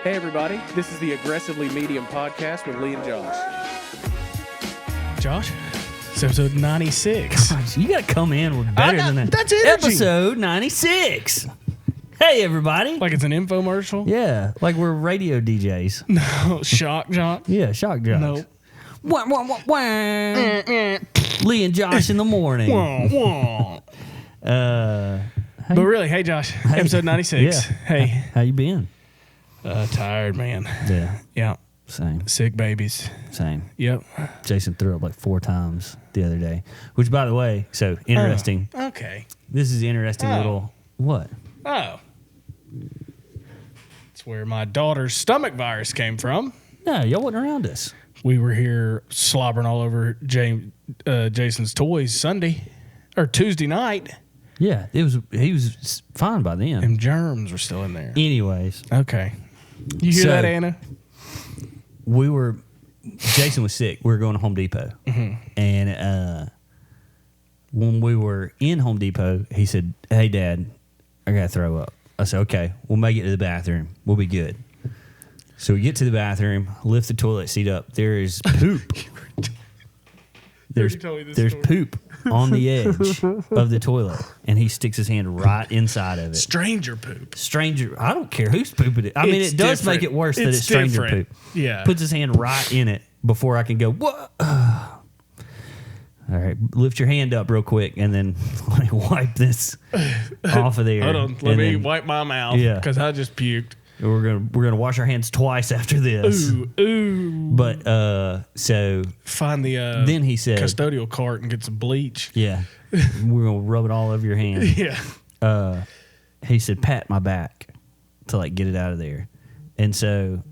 Hey everybody, this is the Aggressively Medium podcast with Lee and Josh. Josh, it's episode 96. Gosh, you got to come in with better than that. That's energy. Episode 96. Hey, everybody. Like it's an infomercial? Yeah, like we're radio DJs. No, shock jock. Yeah, shock jocks. Nope. Wah, wah, wah, wah. Lee and Josh in the morning. Wah, wah. But really, hey Josh, episode 96. Yeah. Hey. How you been? Tired, man. Yeah, Yeah. same. Sick babies. Same. Yep. Jason threw up like 4 times the other day, which, by the way, so interesting. Okay. This is interesting little... What? Oh. It's where my daughter's stomach virus came from. No, y'all wasn't around us. We were here slobbering all over Jason's toys Sunday or Tuesday night. Yeah, he was fine by then. And germs were still in there. Anyways. Okay. You hear that, Anna? Jason was sick. We were going to Home Depot. Mm-hmm. And when we were in Home Depot, he said, "Hey, Dad, I got to throw up." I said, "Okay, we'll make it to the bathroom. We'll be good." So we get to the bathroom, lift the toilet seat up. There is poop. There's poop on the edge of the toilet, and he sticks his hand right inside of it. Stranger poop. I don't care whose poop it is. I mean, it does make it worse that it's stranger different. poop. Yeah. Puts his hand right in it before I can go, what? All right, lift your hand up real quick, and then let me wipe this off of there. Hold on, let me wipe my mouth because I just puked. We're gonna wash our hands twice after this. Ooh. But so find the then he said custodial cart and get some bleach. Yeah, we're gonna rub it all over your hand. Yeah. He said, "Pat my back to like get it out of there," and so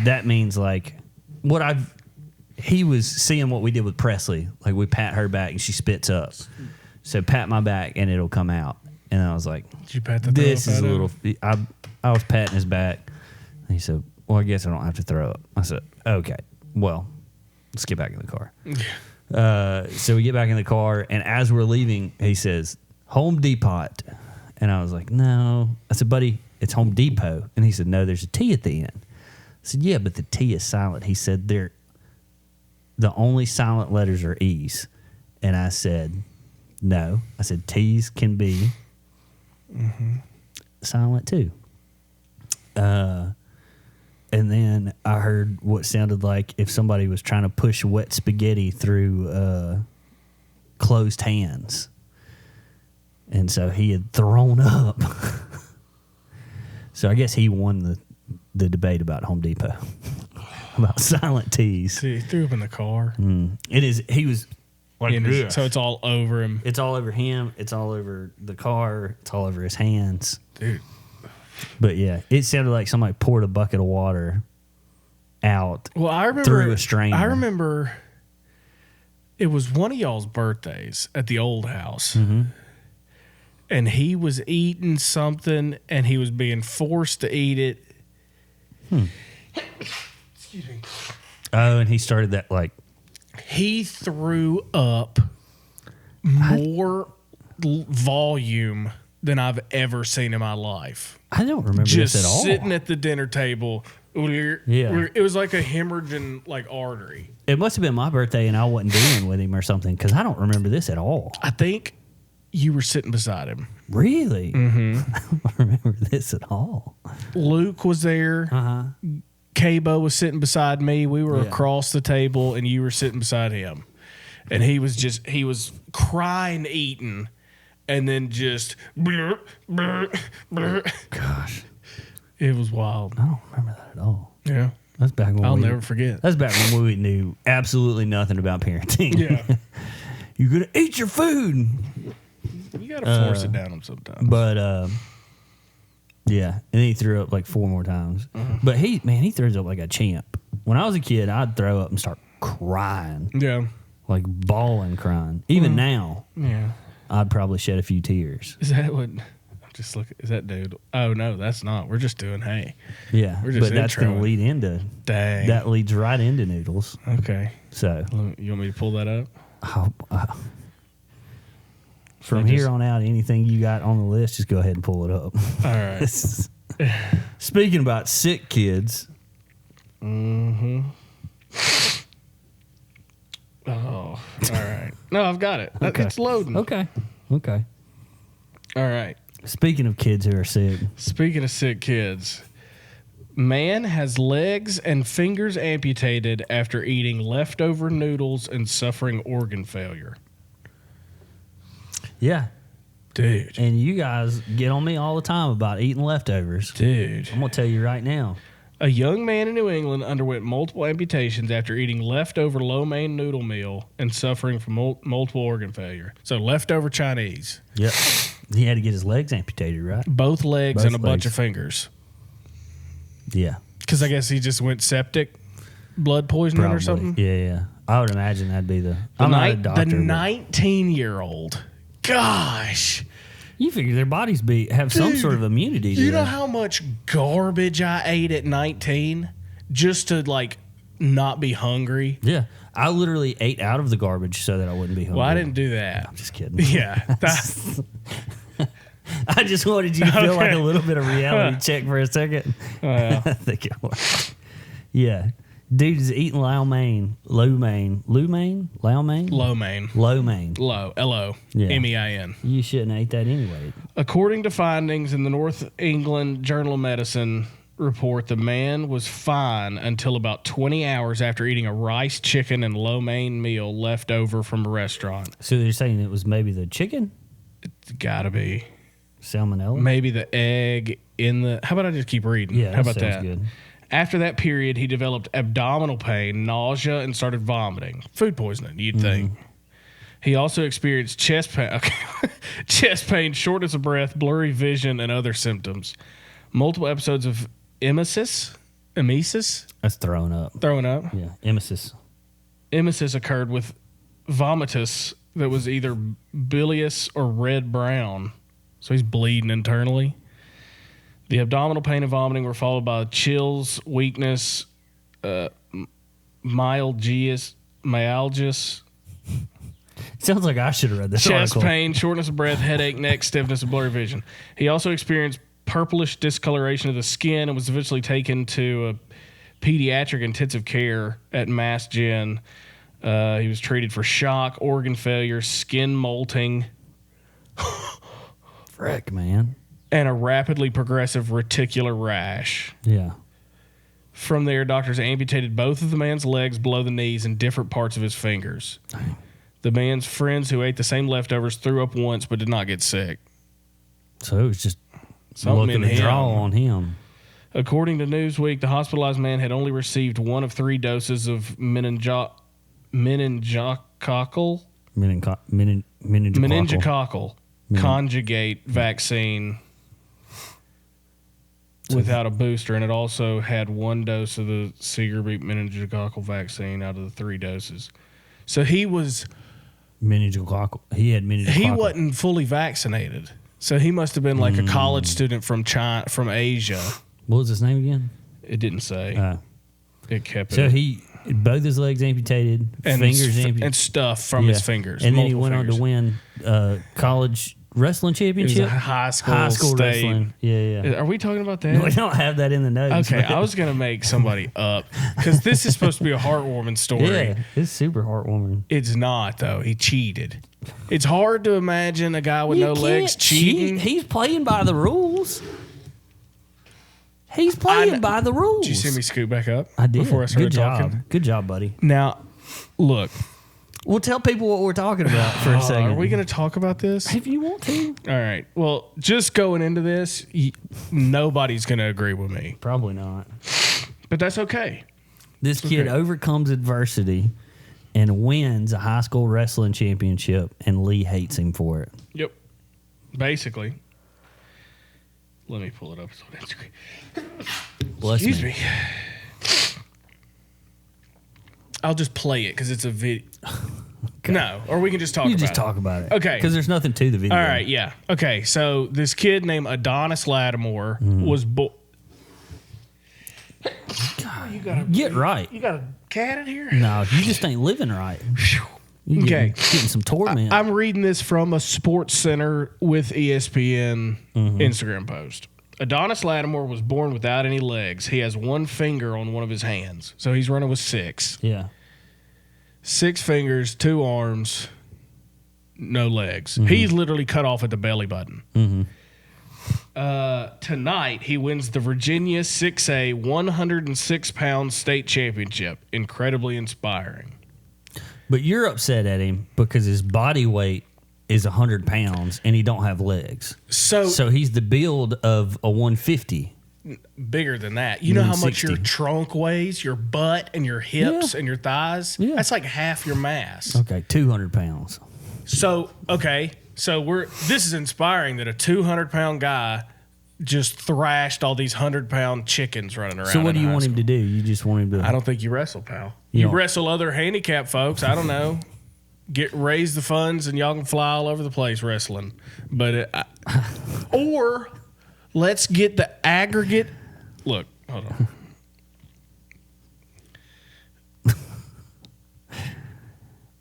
that means like he was seeing what we did with Presley, like we pat her back and she spits up. So pat my back and it'll come out. And I was like, "Did you pat the this is a little." I was patting his back. And he said, "Well, I guess I don't have to throw up." I said, "Okay, well, let's get back in the car." So we get back in the car, and as we're leaving, he says, "Home Depot." And I was like, "No." I said, "Buddy, it's Home Depot." And he said, "No, there's a T at the end." I said, "Yeah, but the T is silent." He said, the only silent letters are E's. And I said, "No." I said, "T's can be silent too." And then I heard what sounded like if somebody was trying to push wet spaghetti through closed hands. And so he had thrown up. So I guess he won the debate about Home Depot. About silent T's. See, he threw up in the car. It is. He was like this. So it's all over him. It's all over him. It's all over the car. It's all over his hands. Dude. But yeah, it sounded like somebody poured a bucket of water out. Well, I remember through a strainer. I remember it was one of y'all's birthdays at the old house. Mm-hmm. And he was eating something and he was being forced to eat it. Excuse me. Oh, and he started that like... He threw up more volume than I've ever seen in my life. I don't remember Just this at all. sitting at the dinner table. Yeah. It was like a hemorrhaging like artery. It must have been my birthday and I wasn't dealing with him or something because I don't remember this at all. I think you were sitting beside him. Really? Mm-hmm. I don't remember this at all. Luke was there. Uh-huh. Cabo was sitting beside me. We were across the table, and you were sitting beside him. And he was crying, eating, and then just blur, blur, blur. Gosh. It was wild. I don't remember that at all. Yeah. That's back when I'll never forget. That's back when we knew absolutely nothing about parenting. Yeah. You're going to eat your food. You got to force it down him sometimes. But, yeah, and then he threw up like 4 more times. But he throws up like a champ. When I was a kid, I'd throw up and start crying. Yeah. Like bawling crying. Even now, I'd probably shed a few tears. Is that what... Just look. Is that dude? Oh no, that's not. We're just doing hay. Yeah, we're just. But that's going to lead into. Dang. That leads right into noodles. Okay. So you want me to pull that up? From here on out, anything you got on the list, just go ahead and pull it up. All right. Speaking about sick kids. Mm-hmm. Oh, all right. No, I've got it. Okay. It's loading. Okay. All right. Speaking of kids who are sick. Speaking of sick kids, man has legs and fingers amputated after eating leftover noodles and suffering organ failure. Yeah. Dude. And you guys get on me all the time about eating leftovers. Dude. I'm going to tell you right now. A young man in New England underwent multiple amputations after eating leftover lo mein noodle meal and suffering from multiple organ failure. So leftover Chinese. Yep. He had to get his legs amputated, right? Both legs and a bunch legs. of fingers. Yeah. Because I guess he just went septic, blood poisoning Probably. or something. Yeah. I would imagine that'd be the The I'm not a doctor. The 19-year-old. Gosh. You figure their bodies have some sort of immunity to You know them. how much garbage I ate at 19 just to like not be hungry? Yeah. I literally ate out of the garbage so that I wouldn't be hungry. Well, I didn't do that. I'm just kidding. Yeah. I just wanted you to feel like a little bit of reality check for a second. Well. I think it was. Yeah. Dude is eating lo mein. Lo mein. Low. L-O-M-E-I-N. You shouldn't have ate that anyway. According to findings in the North England Journal of Medicine report, the man was fine until about 20 hours after eating a rice, chicken, and lo mein meal left over from a restaurant. So you're saying it was maybe the chicken? It's gotta be. Salmonella? Maybe the egg in the... How about I just keep reading? Yeah, How about sounds that? good. After that period, he developed abdominal pain, nausea, and started vomiting. Food poisoning, you'd think. He also experienced chest pain, shortness of breath, blurry vision, and other symptoms. Multiple episodes of emesis. That's throwing up. Yeah, emesis. Emesis occurred with vomitus that was either bilious or red-brown. So he's bleeding internally. The abdominal pain and vomiting were followed by chills, weakness, myalgias. Sounds like I should have read this Chest article. pain, shortness of breath, headache, neck stiffness, and blurry vision. He also experienced purplish discoloration of the skin and was eventually taken to a pediatric intensive care at Mass Gen. He was treated for shock, organ failure, skin molting. Frick, man. And a rapidly progressive reticular rash. Yeah. From there, doctors amputated both of the man's legs below the knees and different parts of his fingers. Dang. The man's friends who ate the same leftovers threw up once but did not get sick. So it was just Something looking in to draw him. on him. According to Newsweek, the hospitalized man had only received one of 3 doses of meningococcal conjugate vaccine without a booster, and it also had 1 dose of the Segerbeat meningococcal vaccine out of the 3 doses. So he was meningococcal. He had meningococcal. He wasn't fully vaccinated. So he must have been like a college student from China, from Asia. What was his name again? It didn't say. It kept it. So he both his legs amputated, and fingers amputated, and stuff from his fingers. And then he went on to win college wrestling championship. It was a high school state. Wrestling. Yeah. Are we talking about that? No, we don't have that in the notes. Okay, I was gonna make somebody up because this is supposed to be a heartwarming story. Yeah, it's super heartwarming. It's not though. He cheated. It's hard to imagine a guy with no legs cheating. He's playing by the rules. He's playing by the rules. Did you see me scoot back up? I did. Before I started talking. Good job, buddy. Now, look. We'll tell people what we're talking about for a second. Are we going to talk about this? If you want to. All right. Well, just going into this, nobody's going to agree with me. Probably not. But that's okay. This kid overcomes adversity and wins a high school wrestling championship, and Lee hates him for it. Yep. Basically. Let me pull it up. Bless Excuse me. I'll just play it because it's a video. Okay. No, or we can just talk about it. You just talk about it. Okay. Because there's nothing to the video. All right, yeah. Okay, so this kid named Adonis Lattimore was born. Get right. You got a cat in here? No, you just ain't living right. You getting some torment. I'm reading this from a Sports Center with ESPN Instagram post. Adonis Lattimore was born without any legs. He has one finger on one of his hands. So he's running with 6. Yeah. 6 fingers, 2 arms, no legs. He's literally cut off at the belly button. Tonight, he wins the Virginia 6A 106-pound state championship. Incredibly inspiring. But you're upset at him because his body weight is 100 pounds and he don't have legs. So he's the build of a 150. Bigger than that. You know how much your trunk weighs, your butt and your hips and your thighs? Yeah. That's like half your mass. Okay, 200 pounds. So this is inspiring that a 200-pound guy just thrashed all these 100-pound chickens running around. So what do you want him to do? You just want him to... I don't think you wrestle, pal. You wrestle other handicapped folks. I don't know. Raise the funds and y'all can fly all over the place wrestling. But or let's get the aggregate. Look, hold on.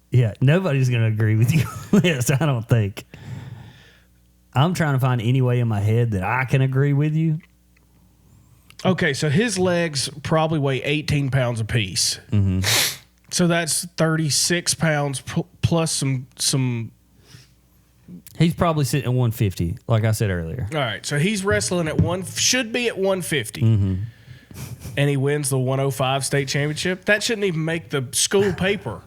Yeah, nobody's going to agree with you on this, I don't think. I'm trying to find any way in my head that I can agree with you. Okay, so his legs probably weigh 18 pounds apiece. So that's 36 pounds plus some. He's probably sitting at 150, like I said earlier. All right, so he's wrestling should be at 150. And he wins the 105 state championship. That shouldn't even make the school paper.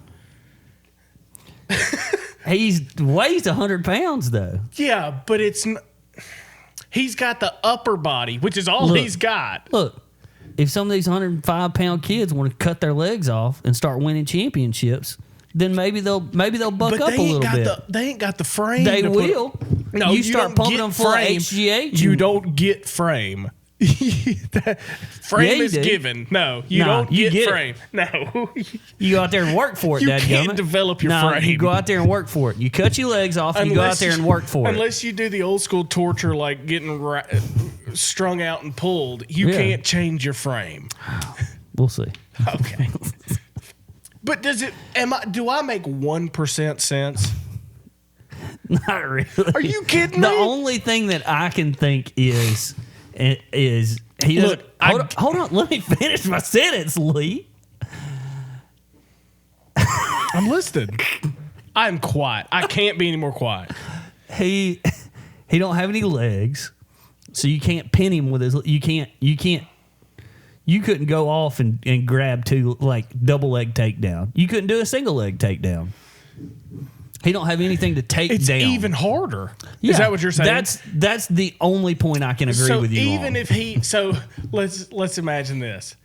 He weighs 100 pounds, though. Yeah, but he's got the upper body, which is all he's got. Look, if some of these 105-pound kids want to cut their legs off and start winning championships, then maybe they'll buck up a little bit. They ain't got the frame. They will. No, you start pumping them full of HGH. You don't get frame. Frame is given. No, you don't get frame. No. You go out there and work for it, You can't develop your frame. You go out there and work for it. You cut your legs off and you go out there and work for it. Unless you do the old school torture like getting strung out and pulled, you can't change your frame. We'll see. Okay. But do I make 1% sense? Not really. Are you kidding me? The only thing that I can think is he doesn't. Look, hold on. Let me finish my sentence, Lee. I'm listening. I'm quiet. I can't be any more quiet. He don't have any legs, so you can't pin him with his. You can't. You couldn't go off and grab 2 like double leg takedown. You couldn't do a single leg takedown. He don't have anything to take down. It's even harder. Yeah, is that what you're saying? That's the only point I can agree with you on. So let's imagine this.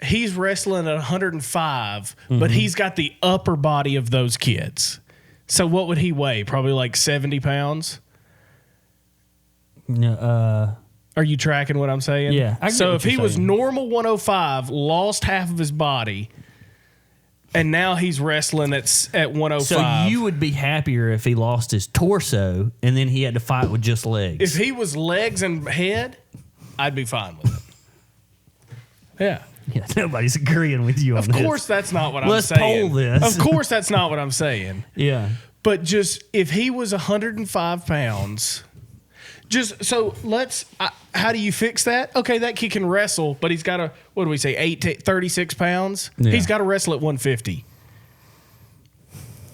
He's wrestling at 105, but he's got the upper body of those kids. So what would he weigh? Probably like 70 pounds? Are you tracking what I'm saying? Yeah. So if he was normal 105, lost half of his body, and now he's wrestling at 105. So you would be happier if he lost his torso and then he had to fight with just legs. If he was legs and head, I'd be fine with it. Yeah. Yeah, nobody's agreeing with you on this. Of course that's not what I'm saying. Let's poll this. Of course that's not what I'm saying. Yeah. But just if he was 105 pounds... how do you fix that? Okay, that kid can wrestle, but he's got 36 pounds? Yeah. He's got to wrestle at 150.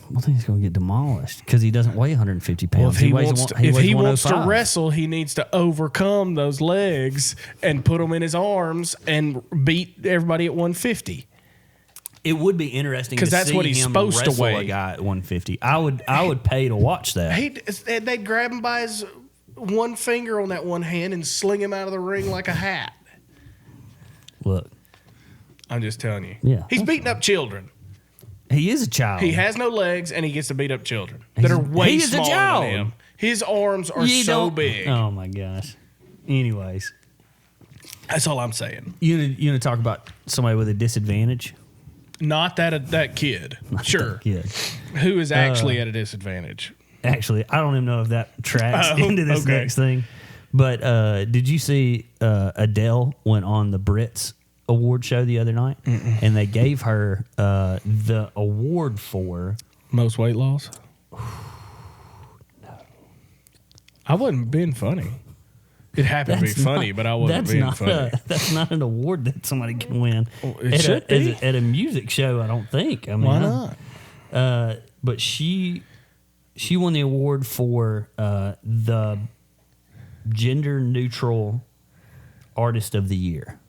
Well, then he's going to get demolished because he doesn't weigh 150 pounds. Well, if he wants to wrestle, he needs to overcome those legs and put them in his arms and beat everybody at 150. It would be interesting because that's what he's supposed to weigh. A guy at 150. I would pay to watch that. They'd grab him by his one finger on that one hand and sling him out of the ring like a hat. Look, I'm just telling you. Yeah, he's beating up children. He is a child. He has no legs and he gets to beat up children that are way smaller than him. His arms are so big. Oh my gosh. Anyways, that's all I'm saying. You want to talk about somebody with a disadvantage? Not that kid. Not sure. That kid. Who is actually at a disadvantage? Actually, I don't even know if that tracks into this next thing. But did you see Adele went on the Brits award show the other night? And they gave her the award for... Most weight loss? No. I wasn't being funny. It happened to be funny, but I wasn't being funny. That's not an award that somebody can win. Well, it should be. At a music show, I don't think. I mean, why not? But she won the award for the gender neutral artist of the year.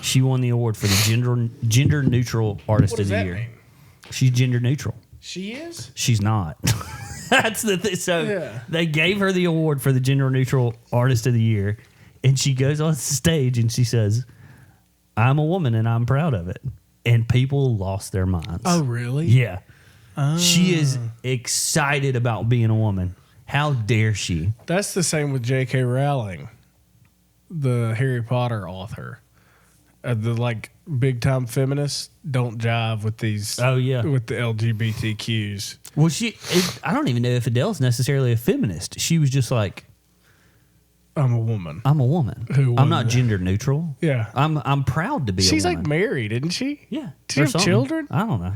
She won the award for the gender neutral artist of the year. Mean? She's gender neutral. She is? She's not. That's the thing. So they gave her the award for the gender neutral artist of the year, and she goes on stage and she says, "I'm a woman and I'm proud of it." And people lost their minds. Oh, really? Yeah. She is excited about being a woman. How dare she? That's the same with J.K. Rowling, the Harry Potter author. The big time feminists don't jive with these. Oh yeah, with the LGBTQs. Well, I don't even know if Adele's necessarily a feminist. She was just like, I'm a woman. I'm a woman. I'm not gender neutral. Yeah, I'm proud to be. She's a woman. married, isn't she? Yeah. Does she have children? I don't know.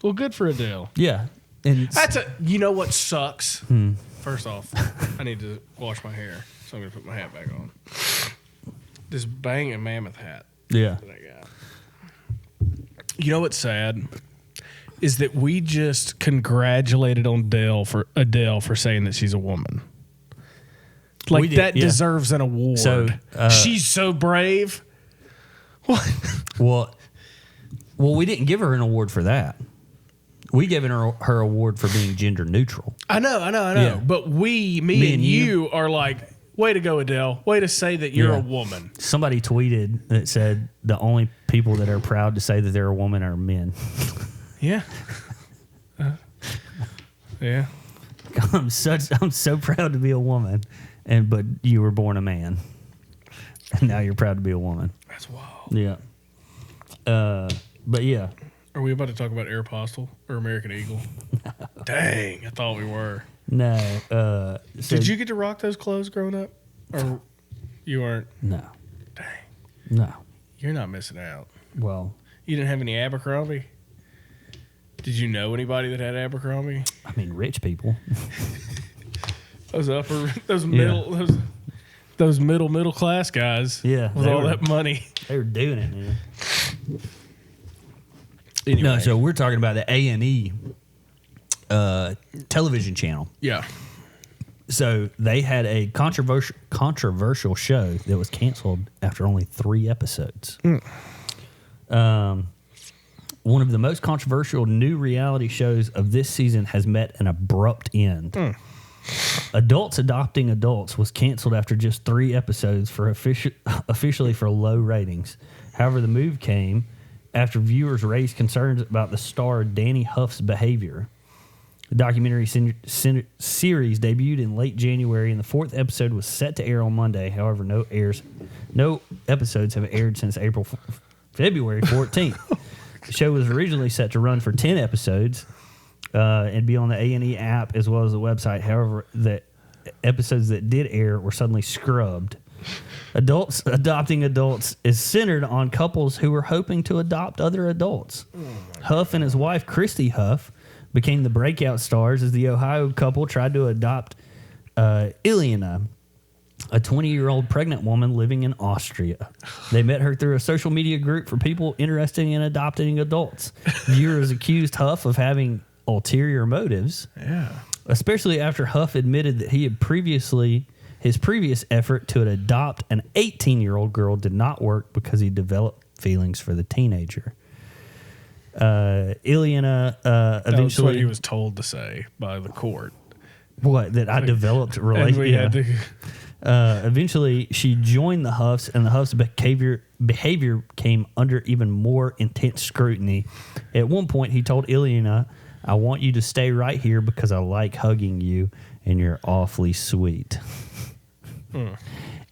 Well, good for Adele. Yeah, and you know what sucks? First off, I need to wash my hair, so I'm gonna put my hat back on. This banging mammoth hat. Yeah. That I got. You know what's sad is that we just congratulated on Adele for saying that she's a woman. Like that deserves an award. So she's so brave. What? Well, we didn't give her an award for that. We gave her award for being gender neutral. I know. Yeah. But me and you are like, way to go, Adele. Way to say that you're a woman. Somebody tweeted that said the only people that are proud to say that they're a woman are men. Yeah. Yeah. I'm so proud to be a woman, but you were born a man, and now you're proud to be a woman. That's wild. Yeah. But yeah. Are we about to talk about Aeropostale or American Eagle? No. Dang, I thought we were. No. Did you get to rock those clothes growing up? Or you weren't? No. Dang. No. You're not missing out. Well. You didn't have any Abercrombie? Did you know anybody that had Abercrombie? I mean, rich people. Those middle class guys. Yeah. With all that money. They were doing it, man. Anyway. No, so we're talking about the A&E television channel. Yeah. So they had a controversial show that was canceled after only 3 episodes. One of the most controversial new reality shows of this season has met an abrupt end. Adults Adopting Adults was canceled after just 3 episodes for officially for low ratings. However, the move came after viewers raised concerns about the star Danny Huff's behavior. The documentary series debuted in late January, and the 4th episode was set to air on Monday. However, no episodes have aired since February 14th. The show was originally set to run for 10 episodes and be on the A&E app as well as the website. However, the episodes that did air were suddenly scrubbed. Adults Adopting Adults is centered on couples who were hoping to adopt other adults. Huff and his wife, Christy Huff, became the breakout stars as the Ohio couple tried to adopt Ileana, a 20-year-old pregnant woman living in Austria. They met her through a social media group for people interested in adopting adults. Viewers accused Huff of having ulterior motives, especially after Huff admitted that he had his previous effort to adopt an 18-year-old girl did not work because he developed feelings for the teenager. Ileana eventually... That's what he was told to say by the court. What? That I developed a relationship. Eventually, she joined the Huffs, and the Huffs' behavior came under even more intense scrutiny. At one point, he told Ileana, "I want you to stay right here because I like hugging you, and you're awfully sweet."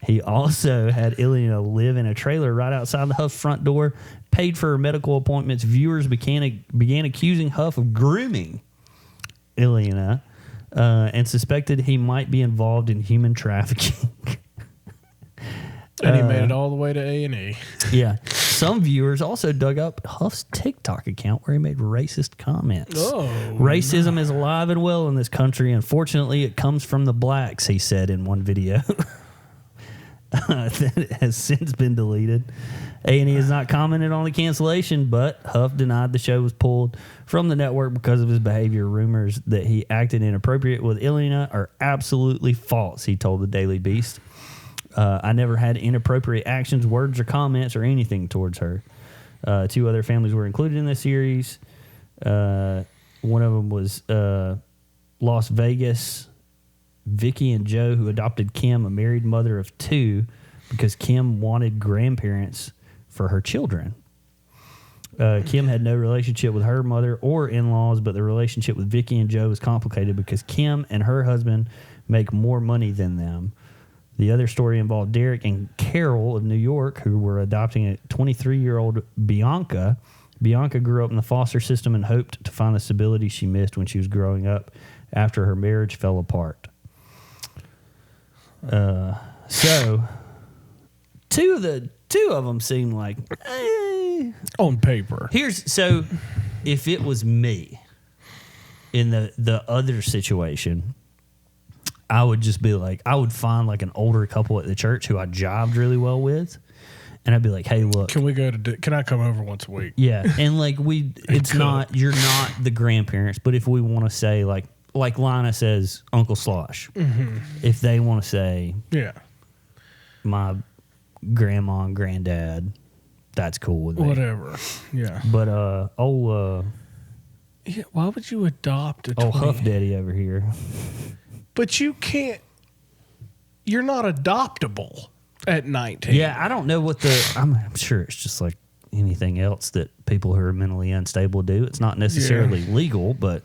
He also had Ileana live in a trailer right outside the Huff front door, paid for her medical appointments. Viewers began accusing Huff of grooming Ileana and suspected he might be involved in human trafficking. And he made it all the way to A&E. Yeah. Some viewers also dug up Huff's TikTok account where he made racist comments. Racism is alive and well in this country. Unfortunately, it comes from the blacks, he said in one video. that has since been deleted. A&E has not commented on the cancellation, but Huff denied the show was pulled from the network because of his behavior. Rumors that he acted inappropriate with Ilina are absolutely false, he told the Daily Beast. I never had inappropriate actions, words, or comments or anything towards her. 2 other families were included in the series. One of them was Las Vegas. Vicky and Joe, who adopted Kim, a married mother of 2, because Kim wanted grandparents for her children. Kim had no relationship with her mother or in-laws, but the relationship with Vicky and Joe is complicated because Kim and her husband make more money than them. The other story involved Derek and Carol of New York, who were adopting a 23-year-old Bianca. Bianca grew up in the foster system and hoped to find the stability she missed when she was growing up after her marriage fell apart. So two of them seem like on paper. So if it was me in the other situation, I would just be like, I would find like an older couple at the church who I jived really well with, and I'd be like, hey, look, can I come over once a week? Yeah, and like you're not the grandparents, but if we want to say like Lina says Uncle Slosh, if they want to say my grandma and granddad, that's cool with me. Whatever. Yeah. But why would you adopt a Huff Daddy over here? But you can't. You're not adoptable at 19. Yeah, I don't know what I'm sure it's just like anything else that people who are mentally unstable do. It's not necessarily legal, but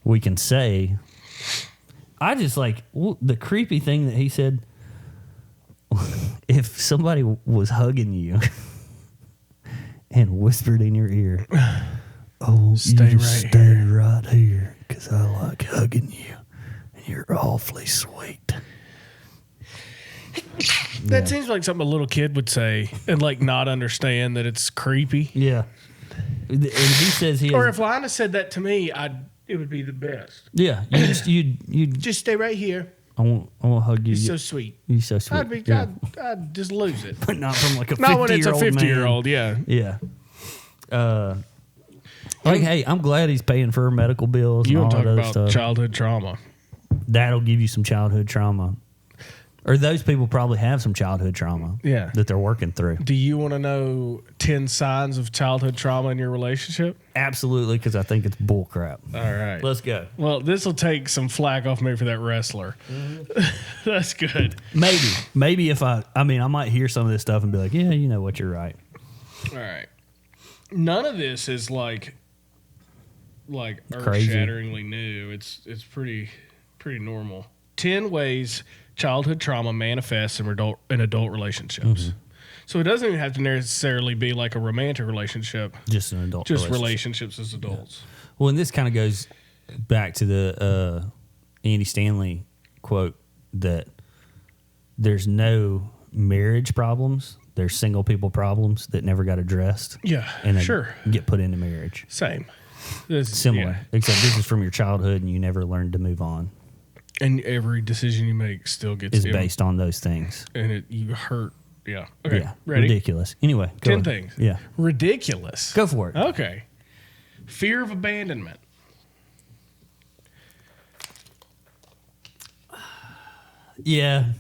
we can say. I just like the creepy thing that he said. If somebody was hugging you and whispered in your ear, "Oh, stay right here, because I like hugging you, and you're awfully sweet." That seems like something a little kid would say and like not understand that it's creepy. Yeah. And he says or if Lina said that to me, it would be the best. Yeah. You just stay right here. I want to hug you. You're so sweet. You're so sweet. I'd just lose it. But not from like a 50-year-old Not when it's a 50-year-old, yeah. Yeah. Like, hey, I'm glad he's paying for her medical bills and all that other stuff. You want to talk about childhood trauma. That'll give you some childhood trauma. Or those people probably have some childhood trauma that they're working through. Do you want to know 10 signs of childhood trauma in your relationship? Absolutely, because I think it's bullcrap. All right. Let's go. Well, this will take some flack off me for that wrestler. That's good. Maybe if I might hear some of this stuff and be like, yeah, you know what, you're right. All right. None of this is like earth-shatteringly new. It's pretty normal. 10 ways childhood trauma manifests in adult relationships. Mm-hmm. So it doesn't even have to necessarily be like a romantic relationship. Just an adult Just relationships as adults. Yeah. Well, and this kind of goes back to the Andy Stanley quote that there's no marriage problems. There's single people problems that never got addressed. Yeah, and sure. Get put into marriage. Same. Similar. Except this is from your childhood and you never learned to move on. And every decision you make still gets is based on those things. And you hurt. Yeah. Okay. Yeah. Ready? Ridiculous. Anyway, 10 things. Yeah. Ridiculous. Go for it. Okay. Fear of abandonment. Yeah.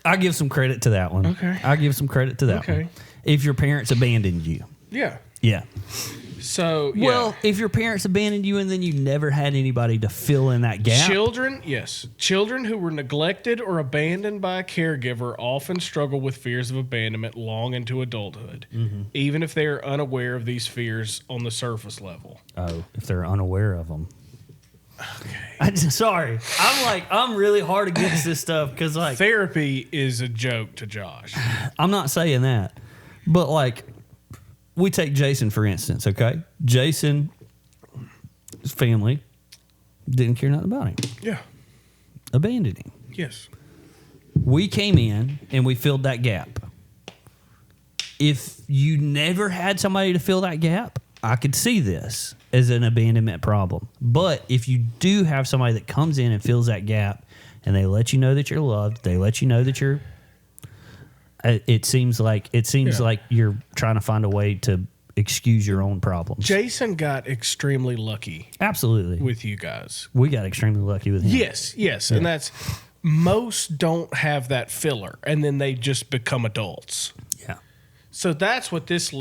I give some credit to that one. Okay. I give some credit to that one. If your parents abandoned you. Yeah. Yeah. So, yeah. Well, if your parents abandoned you and then you never had anybody to fill in that gap. Children who were neglected or abandoned by a caregiver often struggle with fears of abandonment long into adulthood, even if they are unaware of these fears on the surface level. Oh, if they're unaware of them. Okay. Sorry. I'm really hard against this stuff because like therapy is a joke to Josh. I'm not saying that, but like we take Jason for instance. Okay, Jason's family didn't care nothing about him. Yeah, abandoned him. Yes. We came in and we filled that gap. If you never had somebody to fill that gap, I could see this as an abandonment problem. But if you do have somebody that comes in and fills that gap and they let you know that you're loved, they let you know that you're It seems like you're trying to find a way to excuse your own problems. Jason got extremely lucky. Absolutely. With you guys. We got extremely lucky with him. Yes. Yeah. And that's, most don't have that filler, and then they just become adults. Yeah. So that's what this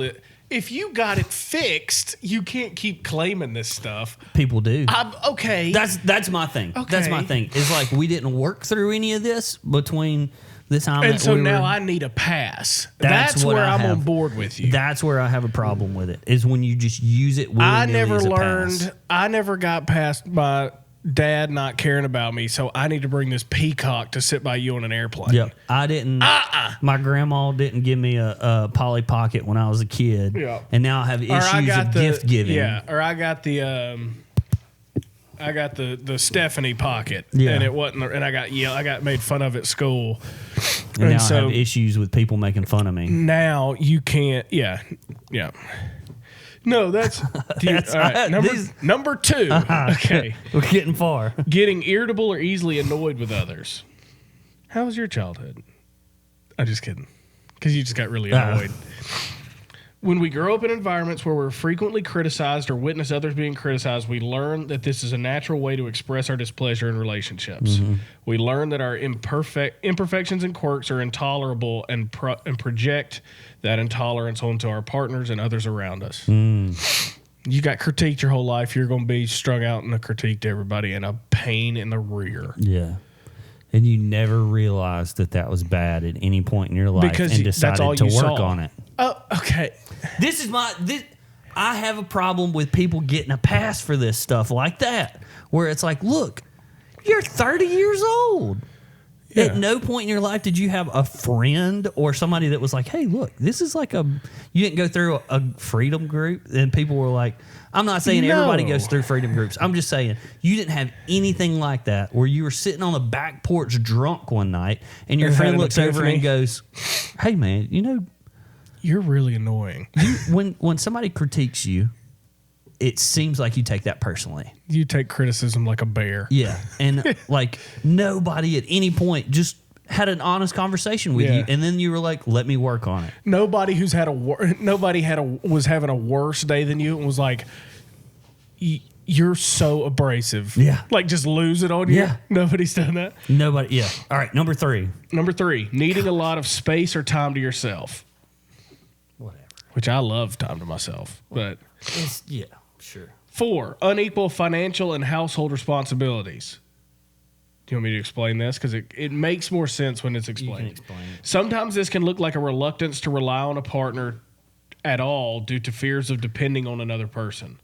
if you got it fixed, you can't keep claiming this stuff. People do. Okay. That's my thing. Okay. That's my thing. It's like we didn't work through any of this between the time and that so we now were, I need a pass. That's where I'm on board with you. That's where I have a problem with it, is when you just use it willy-nilly as a pass. I never got past my dad not caring about me, so I need to bring this peacock to sit by you on an airplane. Yep. I didn't. My grandma didn't give me a Polly Pocket when I was a kid. Yeah. And now I have issues of gift giving. Yeah. Or I got the Stephanie Pocket. Yeah. And it wasn't, and I got made fun of at school. And now I have issues with people making fun of me. Now you can't. Yeah. Yeah. No, that's all right. Number 2. Okay. We're getting far. Getting irritable or easily annoyed with others. How was your childhood? I'm just kidding. Because you just got really annoyed. When we grow up in environments where we're frequently criticized or witness others being criticized, we learn that this is a natural way to express our displeasure in relationships. Mm-hmm. We learn that our imperfections and quirks are intolerable and project that intolerance onto our partners and others around us. You got critiqued your whole life. You're going to be strung out in a critique to everybody and a pain in the rear. Yeah. And you never realized that was bad at any point in your life and decided to work on it. Oh, okay. I have a problem with people getting a pass for this stuff like that, where it's like, look, you're 30 years old. Yeah. At no point in your life did you have a friend or somebody that was like, hey, look, this is like you didn't go through a freedom group, and people were like, I'm not saying everybody goes through freedom groups. I'm just saying you didn't have anything like that, where you were sitting on the back porch drunk one night and your friend looks over and goes, hey, man, you're really annoying. When somebody critiques you, it seems like you take that personally. You take criticism like a bear. Yeah. And like nobody at any point just had an honest conversation with you, and then you were like, let me work on it. Nobody was having a worse day than you and was like, you're so abrasive. Yeah. Like just lose it on you. Yeah. Nobody's done that. Nobody. Yeah. All right. Number 3, needing a lot of space or time to yourself. Whatever. Which I love time to myself, but yeah, sure. 4, unequal financial and household responsibilities. Do you want me to explain this? Because it makes more sense when it's explained. You can explain it. Sometimes this can look like a reluctance to rely on a partner at all due to fears of depending on another person.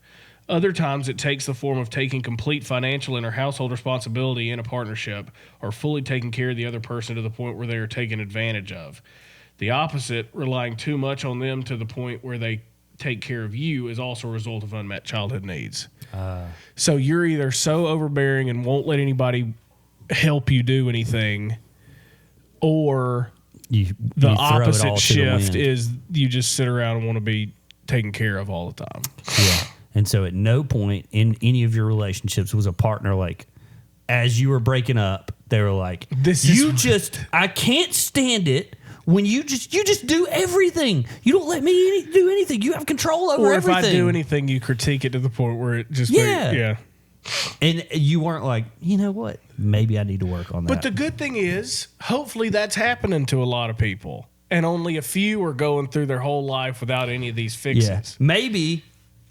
Other times it takes the form of taking complete financial and or household responsibility in a partnership, or fully taking care of the other person to the point where they are taken advantage of. The opposite, relying too much on them to the point where they take care of you, is also a result of unmet childhood needs. So you're either so overbearing and won't let anybody help you do anything, or the opposite shift is you just sit around and want to be taken care of all the time. Yeah. And so at no point in any of your relationships was a partner like, as you were breaking up, they were like, I can't stand it when you just do everything. You don't let me do anything. You have control over everything. Or if I do anything, you critique it to the point where it just yeah. And you weren't like, you know what? Maybe I need to work on that. But the good thing is, hopefully that's happening to a lot of people. And only a few are going through their whole life without any of these fixes. Yeah. Maybe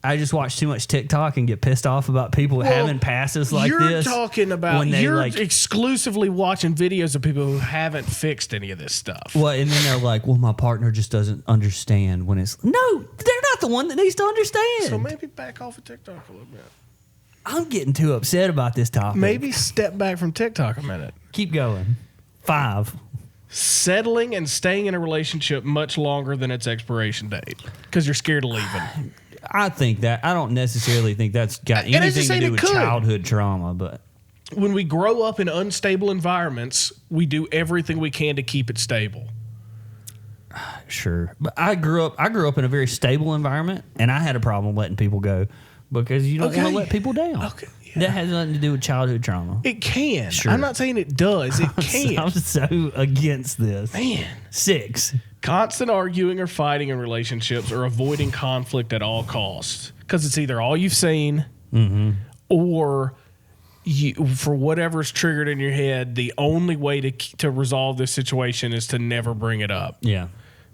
I just watch too much TikTok and get pissed off about people having passes like this. You're talking about, you're exclusively watching videos of people who haven't fixed any of this stuff. Well, and then they're like, well, my partner just doesn't understand when it's... No, they're not the one that needs to understand. So maybe back off of TikTok a little bit. I'm getting too upset about this topic. Maybe step back from TikTok a minute. Keep going. 5. Settling and staying in a relationship much longer than its expiration date because you're scared of leaving. I think that. I don't necessarily think that's got anything to do with childhood trauma, but when we grow up in unstable environments, we do everything we can to keep it stable. Sure. But I grew up in a very stable environment, and I had a problem letting people go because you don't want to let people down. Okay. Yeah. That has nothing to do with childhood trauma. It can. Sure. I'm not saying it does. It can. I'm so against this. Man. 6. Constant arguing or fighting in relationships or avoiding conflict at all costs. Because it's either all you've seen or you, for whatever's triggered in your head, the only way to resolve this situation is to never bring it up. Yeah.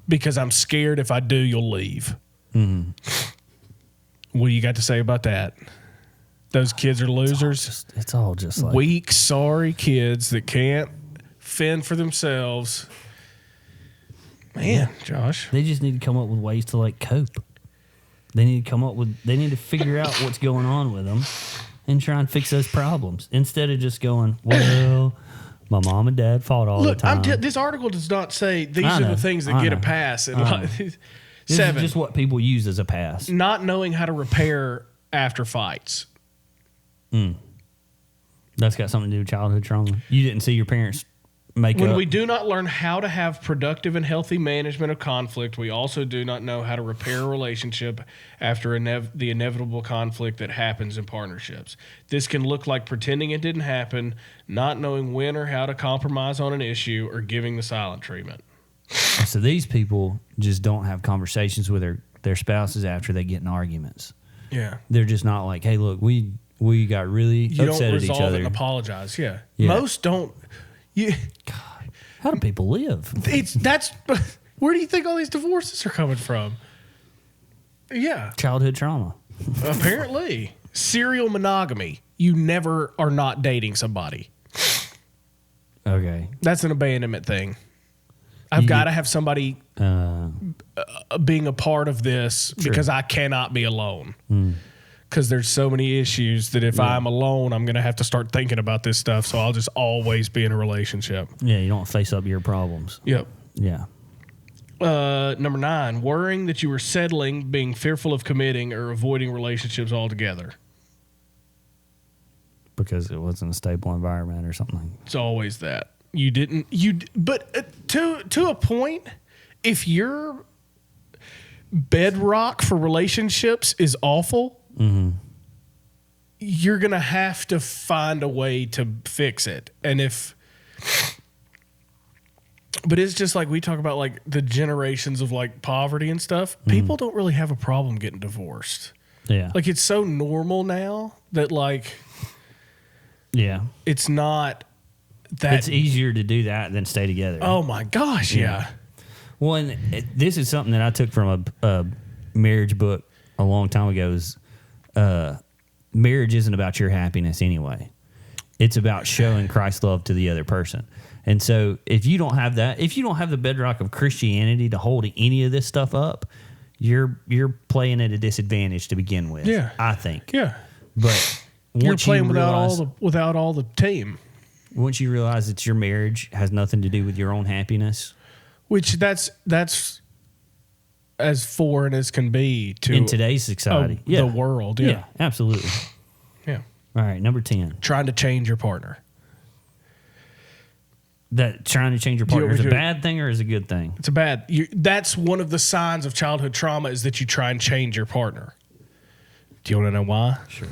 Because I'm scared if I do, you'll leave. What do you got to say about that? Those kids are losers. It's all just like weak, sorry kids that can't fend for themselves. Man, Josh. They just need to come up with ways to like cope. They need to figure out what's going on with them and try and fix those problems instead of just going, well, my mom and dad fought all the time. This article does not say these are the things that get a pass. This 7, is just what people use as a pass. Not knowing how to repair after fights. That's got something to do with childhood trauma. You didn't see your parents make When up. we do not learn how to have productive and healthy management of conflict, we also do not know how to repair a relationship after the inevitable conflict that happens in partnerships. This can look like pretending it didn't happen, not knowing when or how to compromise on an issue, or giving the silent treatment. So these people just don't have conversations with their spouses after they get in arguments. Yeah. They're just not like, hey, look, we got really upset at each other. You don't resolve it and apologize. Yeah. Yeah. Most don't. God, how do people live? Where do you think all these divorces are coming from? Yeah. Childhood trauma. Apparently. Serial monogamy. You never are not dating somebody. Okay. That's an abandonment thing. I've got to have somebody being a part of this because I cannot be alone. Because there's so many issues that if I'm alone, I'm going to have to start thinking about this stuff. So I'll just always be in a relationship. Yeah, you don't face up your problems. Yep. Yeah. Number 9, worrying that you are settling, being fearful of committing, or avoiding relationships altogether. Because it wasn't a stable environment or something. It's always that. But to a point, if your bedrock for relationships is awful, you're going to have to find a way to fix it. But it's just like we talk about like the generations of like poverty and stuff. People don't really have a problem getting divorced. Yeah. Like it's so normal now that like, it's not that. It's easier to do that than stay together. Oh my gosh. Yeah. Well, and this is something that I took from a marriage book a long time ago is, marriage isn't about your happiness anyway. It's about showing Christ's love to the other person. And so if you don't have that, if you don't have the bedrock of Christianity to hold any of this stuff up, you're playing at a disadvantage to begin with. Yeah. I think. Yeah. But you're playing without all the team. Once you realize that your marriage has nothing to do with your own happiness. Which that's as foreign as can be to in today's society. The world. Yeah, absolutely. Yeah. All right, number 10. Trying to change your partner. That trying to change your partner is a bad thing or is a good thing? It's a bad. That's one of the signs of childhood trauma is that you try and change your partner. Do you want to know why? Sure.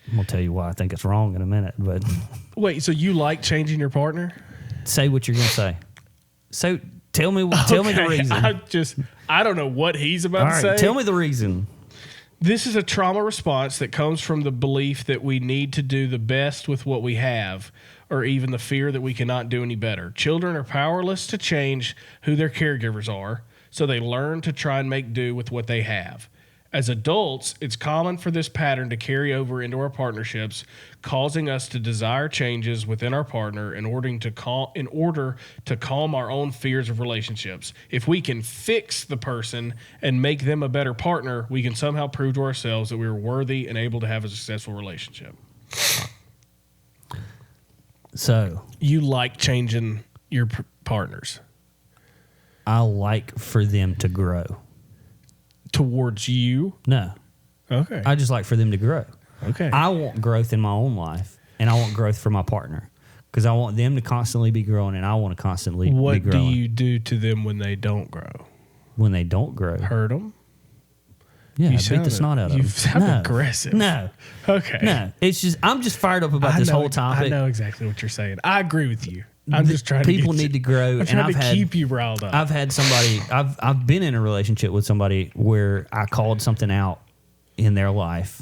I'm going to tell you why I think it's wrong in a minute. But wait, so you like changing your partner? Say what you're going to say. So tell me the reason. I don't know what he's about to say. Tell me the reason. This is a trauma response that comes from the belief that we need to do the best with what we have, or even the fear that we cannot do any better. Children are powerless to change who their caregivers are, so they learn to try and make do with what they have. As adults, it's common for this pattern to carry over into our partnerships, causing us to desire changes within our partner in order to calm our own fears of relationships. If we can fix the person and make them a better partner, we can somehow prove to ourselves that we are worthy and able to have a successful relationship. So you like changing your partners? I like for them to grow. Towards you? No. Okay. I just like for them to grow. Okay. I want growth in my own life, and I want growth for my partner because I want them to constantly be growing, and I want to constantly be growing. What do you do to them when they don't grow? When they don't grow? Hurt them? Yeah, I beat the snot out of him. You sound aggressive. No. Okay. No. It's just, I'm just fired up about this whole topic. I know exactly what you're saying. I agree with you. I'm just trying to people need to grow. I'm trying to keep you riled up. I've had somebody, I've been in a relationship with somebody where I called something out in their life.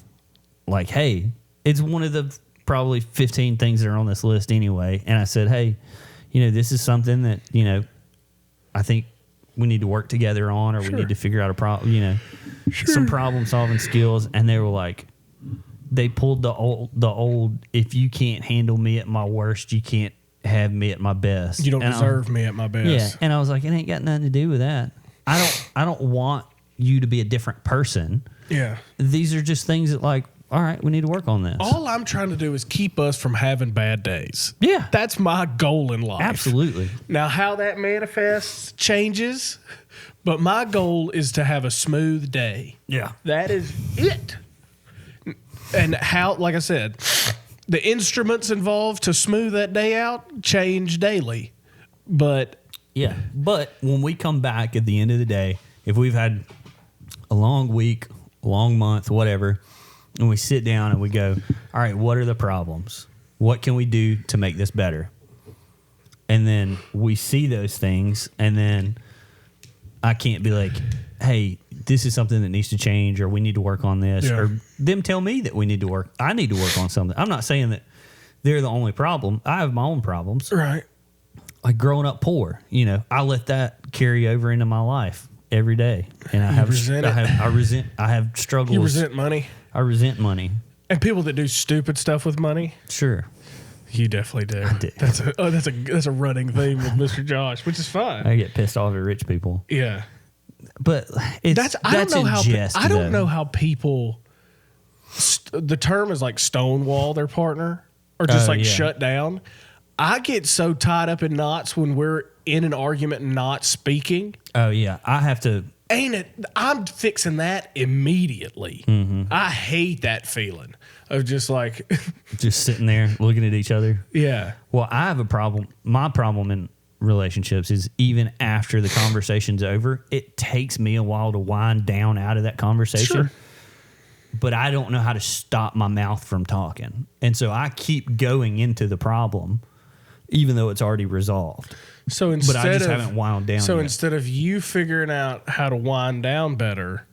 Like, hey, it's one of the probably 15 things that are on this list anyway. And I said, hey, this is something that, I think we need to work together on, or we need to figure out a problem, some problem solving skills. And they were like, they pulled the old, if you can't handle me at my worst, you can't have me at my best. You don't deserve me at my best. Yeah. And I was like, it ain't got nothing to do with that. I don't want you to be a different person. Yeah. These are just things that, like, all right, we need to work on this. All I'm trying to do is keep us from having bad days. Yeah. That's my goal in life. Absolutely. Now, how that manifests changes, but my goal is to have a smooth day. Yeah. That is it. And how, like I said, the instruments involved to smooth that day out change daily. But yeah. But when we come back at the end of the day, if we've had a long week, a long month, whatever, and we sit down and we go, all right, what are the problems? What can we do to make this better? And then we see those things, and then I can't be like, hey, this is something that needs to change, or we need to work on this, or them tell me that I need to work on something. I'm not saying that they're the only problem. I have my own problems. Right. Like growing up poor, I let that carry over into my life every day. And I have struggles. You resent money. I resent money. And people that do stupid stuff with money. Sure. You definitely do. I do. That's a running theme with Mr. Josh, which is fine. I get pissed off at rich people. Yeah. But I don't know how people the term is like stonewall their partner or just shut down. I get so tied up in knots when we're in an argument and not speaking. Oh yeah, I have to. I'm fixing that immediately. Mm-hmm. I hate that feeling of just like just sitting there looking at each other. Yeah. Well, I have a problem. My problem in relationships is even after the conversation's over, it takes me a while to wind down out of that conversation. Sure. But I don't know how to stop my mouth from talking. And so I keep going into the problem even though it's already resolved. But I just haven't wound down yet. Instead of you figuring out how to wind down better,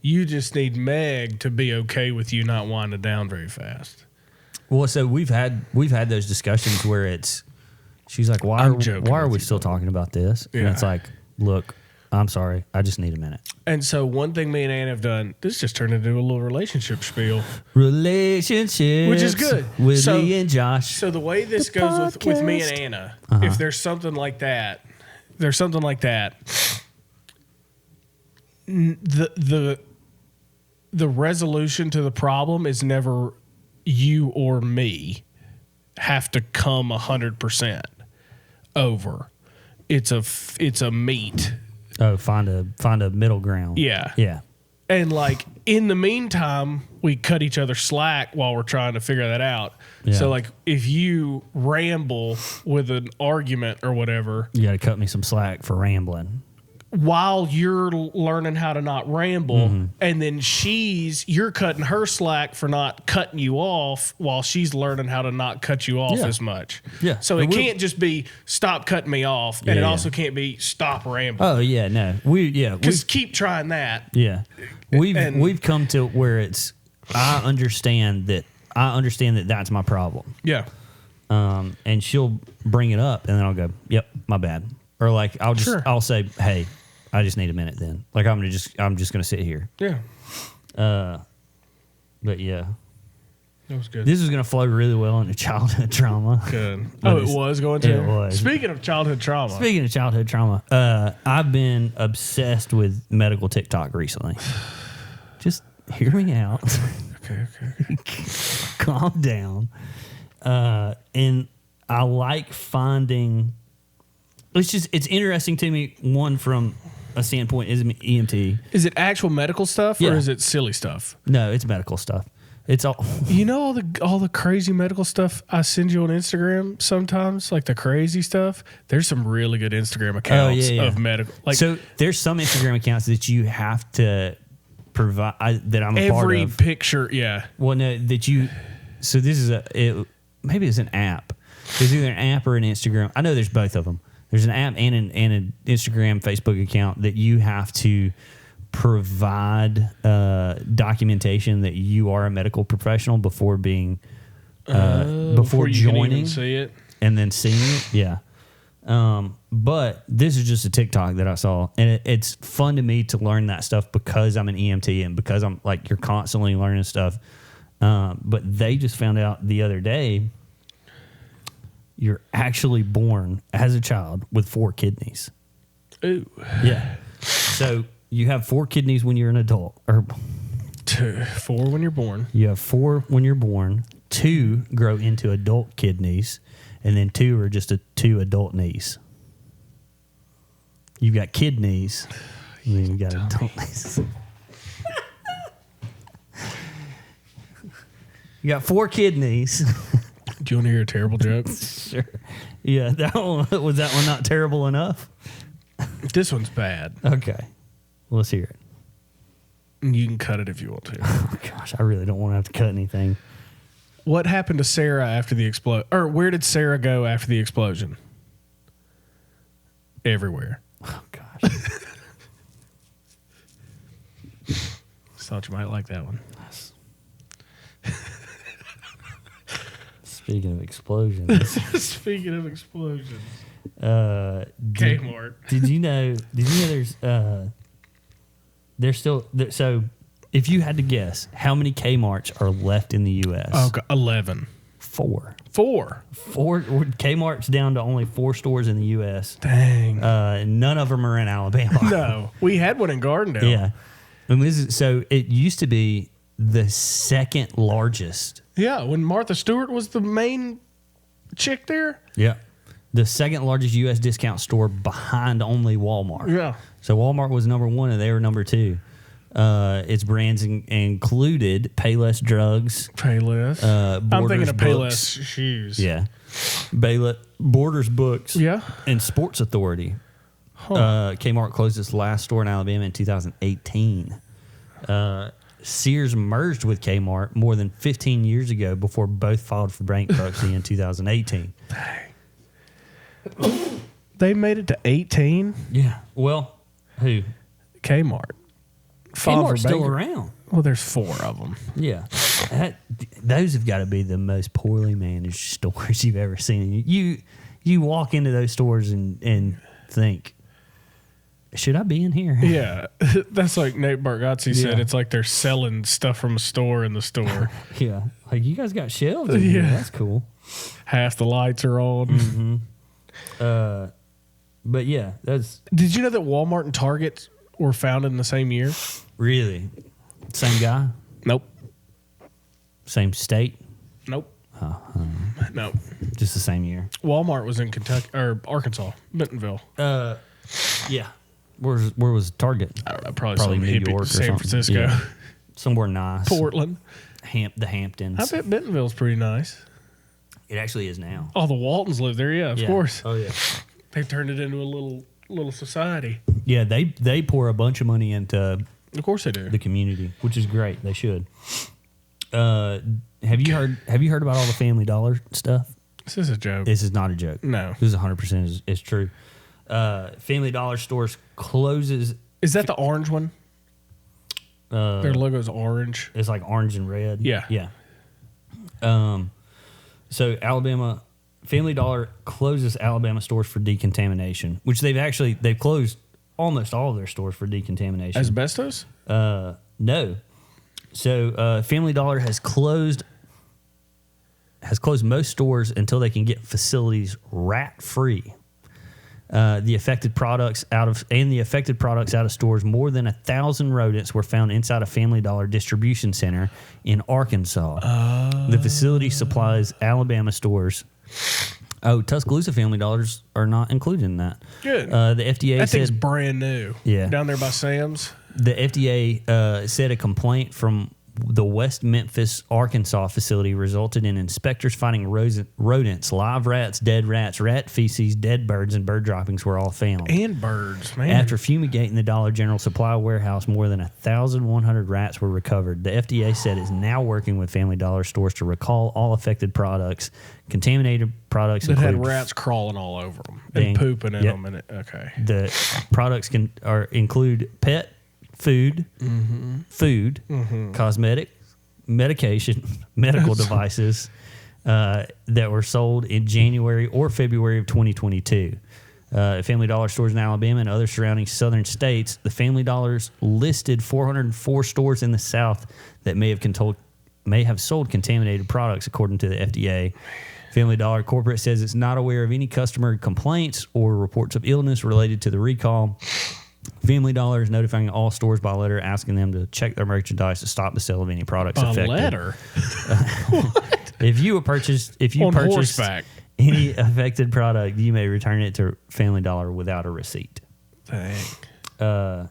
you just need Meg to be okay with you not winding down very fast. Well, so we've had those discussions where she's like, why are we still talking about this? Yeah. And it's like, look, I'm sorry, I just need a minute. And so one thing me and Ann have done, this just turned into a little relationship spiel. Relationships. Which is good. With me and Josh. So the way this goes with me and Anna, if there's something like that, the resolution to the problem is never you or me have to come 100% over. It's a meet. Oh, find a middle ground. Yeah. Yeah. And like in the meantime, we cut each other slack while we're trying to figure that out. Yeah. So like if you ramble with an argument or whatever, you got to cut me some slack for rambling. While you're learning how to not ramble, and then you're cutting her slack for not cutting you off while she's learning how to not cut you off as much. Yeah. So it can't just be stop cutting me off, and it also can't be stop rambling. Oh yeah, no, because keep trying that. Yeah, we've come to where it's I understand that that's my problem. Yeah. And she'll bring it up, and then I'll go, "Yep, my bad." Or like I'll say, "Hey, I just need a minute." Then like I'm just gonna sit here. Yeah. But yeah, that was good. This is gonna flow really well into childhood trauma. Good. Oh, it was going to. It was. Speaking of childhood trauma, I've been obsessed with medical TikTok recently. Just hear me out. Okay. Calm down. And I like finding. It's interesting to me, one, from a standpoint is EMT. Is it actual medical stuff or is it silly stuff? No, it's medical stuff. It's all. You know all the crazy medical stuff I send you on Instagram sometimes, like the crazy stuff? There's some really good Instagram accounts of medical. So there's some Instagram accounts that you have to provide that I'm a part of. Every picture, yeah. Well, no, that you. So this is maybe it's an app. There's either an app or an Instagram. I know there's both of them. There's an app and an Instagram, Facebook account that you have to provide documentation that you are a medical professional before being before you can even joining, see it. and then seeing it. Yeah. But this is just a TikTok that I saw, and it's fun to me to learn that stuff because I'm an EMT and because I'm like, you're constantly learning stuff. But they just found out the other day you're actually born as a child with 4 kidneys. Ooh. Yeah. So you have 4 kidneys when you're an adult, or 4 when you're born. you have 4 when you're born. 2 grow into adult kidneys, and then 2 are just 2 adult knees. You've got kidneys, and then you got adult knees. You got 4 kidneys. Do you want to hear a terrible joke? Sure. Yeah, that one not terrible enough? This one's bad. Okay. Well, let's hear it. You can cut it if you want to. Oh, gosh, I really don't want to have to cut anything. What happened to Sarah after the explosion? Or where did Sarah go after the explosion? Everywhere. Oh, gosh. Just thought you might like that one. Speaking of explosions. Speaking of explosions. Kmart. Did you know there's still... So, if you had to guess, how many Kmarts are left in the U.S.? Oh, 11. 4. 4. Kmart's down to only 4 stores in the U.S. Dang. None of them are in Alabama. No. We had one in Gardendale. Yeah. And so it used to be the second largest. Yeah, when Martha Stewart was the main chick there. Yeah. The second largest U.S. discount store behind only Walmart. Yeah. So Walmart was number 1 and they were number 2. Its brands included Payless Drugs. Payless. I'm thinking of Payless Shoes. Yeah. Borders Books. Yeah. And Sports Authority. Huh. Kmart closed its last store in Alabama in 2018. Sears merged with Kmart more than 15 years ago before both filed for bankruptcy in 2018. Dang. They made it to 18? Yeah. Well, who? Kmart. Kmart's still around. Well, there's 4 of them. Yeah. Those have got to be the most poorly managed stores you've ever seen. You walk into those stores and think, should I be in here? Yeah. That's like Nate Bargatze said. It's like they're selling stuff from a store in the store. Yeah. Like, you guys got shelves in here. That's cool. Half the lights are on. Mm-hmm. But yeah, that's... Did you know that Walmart and Target were founded in the same year? Really? Same guy? Nope. Same state? Nope. Nope. Just the same year. Walmart was in Kentucky or Arkansas, Bentonville. Yeah. Where was Target? I don't know. Probably New York or San Francisco. Yeah. Somewhere nice. Portland. The Hamptons. I bet Bentonville's pretty nice. It actually is now. Oh, the Waltons live there. Yeah, of course. Oh, yeah. They've turned it into a little society. Yeah, they pour a bunch of money into... Of course they do. The community, which is great. They should. Have you heard about all the Family Dollar stuff? This is a joke. This is not a joke. No. This is 100% is true. Family Dollar stores closes. Is that the orange one? Their logo's orange. It's like orange and red. Yeah. Yeah. So Alabama Family Dollar closes Alabama stores for decontamination, which they've closed almost all of their stores for decontamination. Asbestos? No. So Family Dollar has closed most stores until they can get facilities rat free. The affected products out of stores, more than 1,000 rodents were found inside a Family Dollar distribution center in Arkansas. The facility supplies Alabama stores. Oh, Tuscaloosa Family Dollars are not included in that. Good. The FDA that said thing's brand new. Yeah. Down there by Sam's. The FDA said a complaint from the West Memphis, Arkansas facility resulted in inspectors finding rodents, live rats, dead rats, rat feces, dead birds, and bird droppings were all found. And birds, man. After fumigating the Dollar General supply warehouse, more than 1,100 rats were recovered. The FDA said it's now working with Family Dollar stores to recall all affected products. Contaminated products that had rats crawling all over them and pooping in them. And okay. The products include pet food, food, cosmetic, medication, medical devices that were sold in January or February of 2022. Family Dollar stores in Alabama and other surrounding southern states, the Family Dollars listed 404 stores in the South that may have sold contaminated products, according to the FDA. Family Dollar Corporate says it's not aware of any customer complaints or reports of illness related to the recall. Family Dollar is notifying all stores by letter, asking them to check their merchandise to stop the sale of any products affected. Letter? If you purchase any affected product, you may return it to Family Dollar without a receipt. Dang. So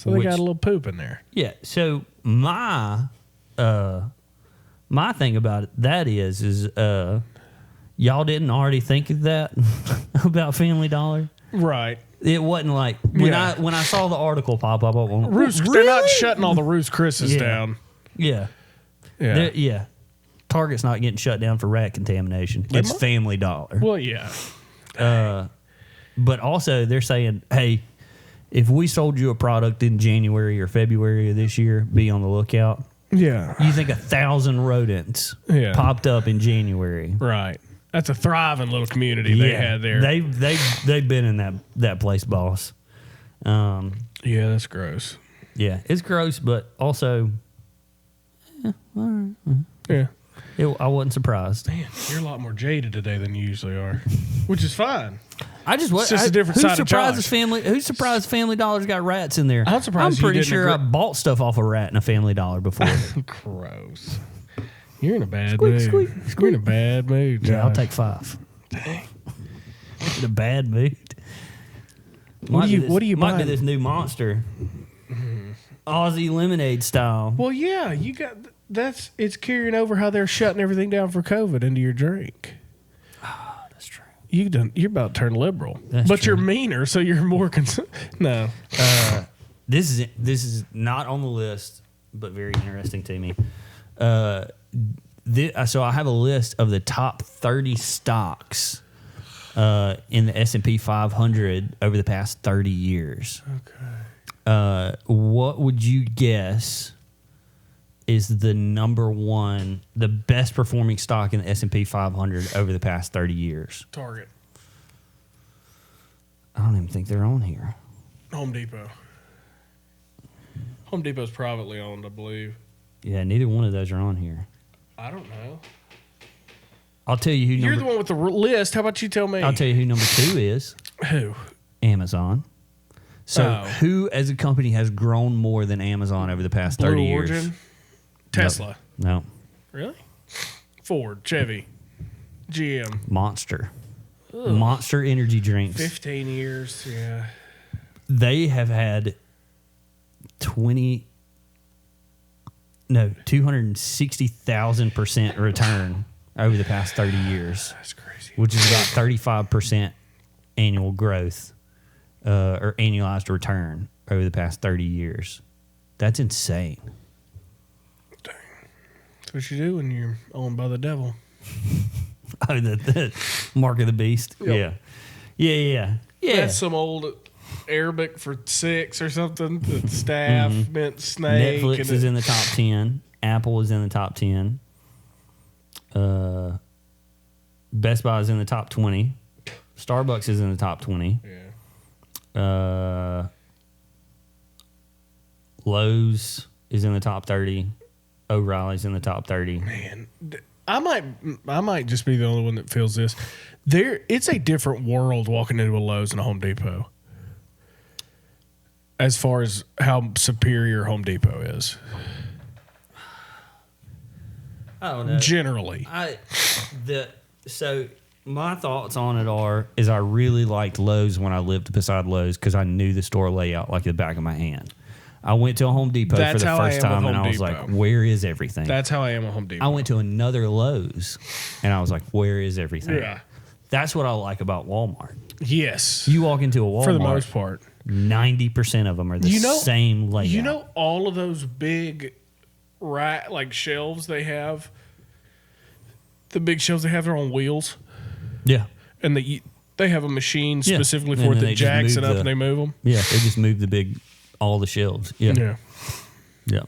they got a little poop in there. Yeah. So my thing about that is y'all didn't already think of that about Family Dollar, right? It wasn't like when I saw the article pop up. They're not shutting all the Ruth's Chris's down. Yeah. Target's not getting shut down for rat contamination. It's Family Dollar. Well, yeah. But also they're saying, hey, if we sold you a product in January or February of this year, be on the lookout. Yeah. You think 1,000 rodents popped up in January. Right. That's a thriving little community they had there. They've been in that place, boss. Yeah, that's gross. Yeah, it's gross, but also, all right. Yeah. I wasn't surprised. Man, you're a lot more jaded today than you usually are, which is fine. It's just a different side of Josh. Who's surprised Family Dollar's got rats in there? I'm surprised. I'm pretty sure I bought stuff off a rat in a Family Dollar before. Gross. You're in a bad mood. Squeak. You're in a bad mood, Josh. Yeah, I'll take 5. Dang. In a bad mood. What do you might buying? be this new Monster. Aussie lemonade style. Well, yeah, you got it's carrying over how they're shutting everything down for COVID into your drink. Oh, that's true. You're about to turn liberal, that's but true. You're meaner, so you're more concerned. No, this is not on the list, but very interesting to me. So I have a list of the top 30 stocks in the S&P 500 over the past 30 years. Okay. What would you guess is the number one, the best performing stock in the S&P 500 over the past 30 years? Target. I don't even think they're on here. Home Depot. Home Depot's privately owned, I believe. Yeah, neither one of those are on here. I don't know. I'll tell you who. You're the one with the list. How about you tell me? I'll tell you who number 2 is. Who? Amazon. So who as a company has grown more than Amazon over the past 30 years? Blue Origin? Tesla. No. Really? Ford, Chevy, GM. Monster. Ugh. Monster energy drinks. 15 years, yeah. They have had 260,000% return over the past 30 years. That's crazy. Which is about 35% annual growth or annualized return over the past 30 years. That's insane. Dang. That's what you do when you're owned by the devil. Oh, the mark of the beast? Yep. Yeah. That's some old Arabic for 6 or something. The staff meant snake. Netflix is in the top 10. Apple is in the top 10. Best Buy is in the top 20. Starbucks is in the top 20. Yeah. Lowe's is in the top 30. O'Reilly's in the top 30. Man, I might just be the only one that feels this. It's a different world walking into a Lowe's and a Home Depot. As far as how superior Home Depot is. I don't know. Generally. So my thoughts on it is I really liked Lowe's when I lived beside Lowe's because I knew the store layout like the back of my hand. I went to a Home Depot That's for the how I first am with time, and Home I was Depot. like, "Where is everything?" That's how I am at Home Depot. I went to another Lowe's, and I was like, "Where is everything?" Yeah. That's what I like about Walmart. Yes. You walk into a Walmart, For the most part. 90% of them are the same layout. You know all of those big like shelves they have? The big shelves they have, they're on wheels. Yeah. And they have a machine Yeah. specifically And for it then that they just jacks move it up the- and they move them. Yeah, they just moved all the shelves. Yeah. Yeah. Yeah.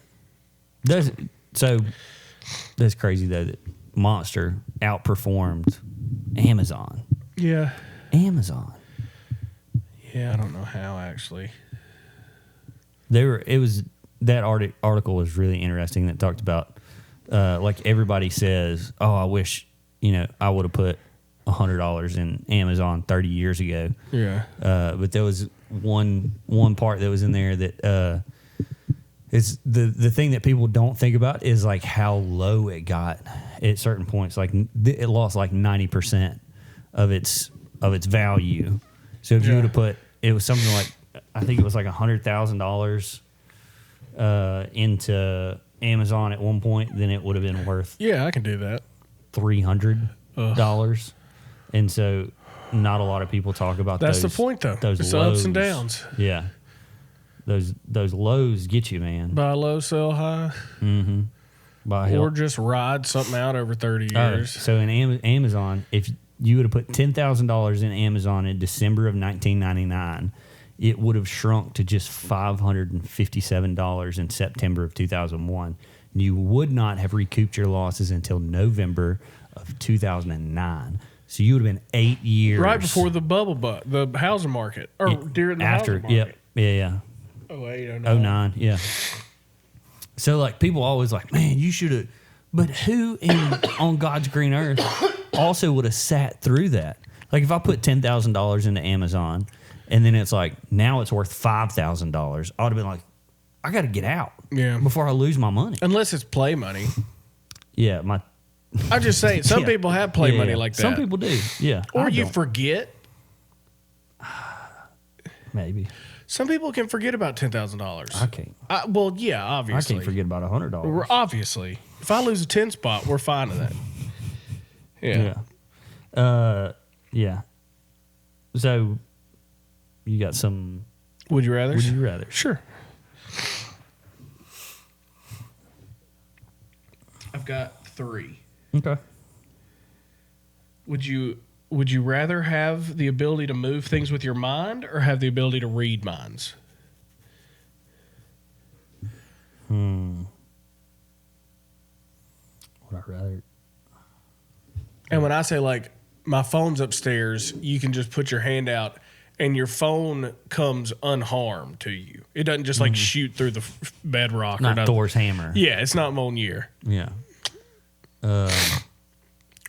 That's crazy though that Monster outperformed Amazon. Yeah. Amazon. Yeah, I don't know how actually. That article was really interesting that talked about like everybody says, "Oh, I wish, I would have put $100 in Amazon 30 years ago." Yeah. But there was one part that was in there that it's the thing that people don't think about is like how low it got at certain points. Like it lost like 90% of its value. So if you would have put, it was something like, I think it was like $100,000 into Amazon at one point, then it would have been worth Yeah, I can do that. $300. And so not a lot of people talk about That's those. the point, though. Those It's lows. ups and downs. Yeah. Those lows get you, man. Buy low, sell high. By Or just ride something out over 30 years. So in Amazon, if you would have put $10,000 in Amazon in December of 1999, it would have shrunk to just $557 in September of 2001. You would not have recouped your losses until November of 2009. So you would have been 8 years. Right before the the housing market. Or during the housing market. Yep. Yeah. 08, 09, yeah. So like people always like, man, you should have. But who on God's green earth also would have sat through that? Like if I put $10,000 into Amazon, and then it's like now it's worth $5,000, I would have been like, I got to get out, before I lose my money. Unless it's play money. Yeah, I'm just saying, some people have play money like that. Some people do, yeah. Or you forget. Maybe. Some people can forget about $10,000. I can't. Well, yeah, obviously. I can't forget about $100. Obviously. If I lose a 10 spot, we're fine with that. Yeah. Yeah. So, you got some... Would you rather? Would you rather? Sure. I've got 3. Okay. Would you rather have the ability to move things with your mind or have the ability to read minds? Would I rather? And when I say like my phone's upstairs, you can just put your hand out and your phone comes unharmed to you. It doesn't just like shoot through the bedrock. Not or nothing. Thor's hammer. Yeah, it's not Mjolnir. Yeah.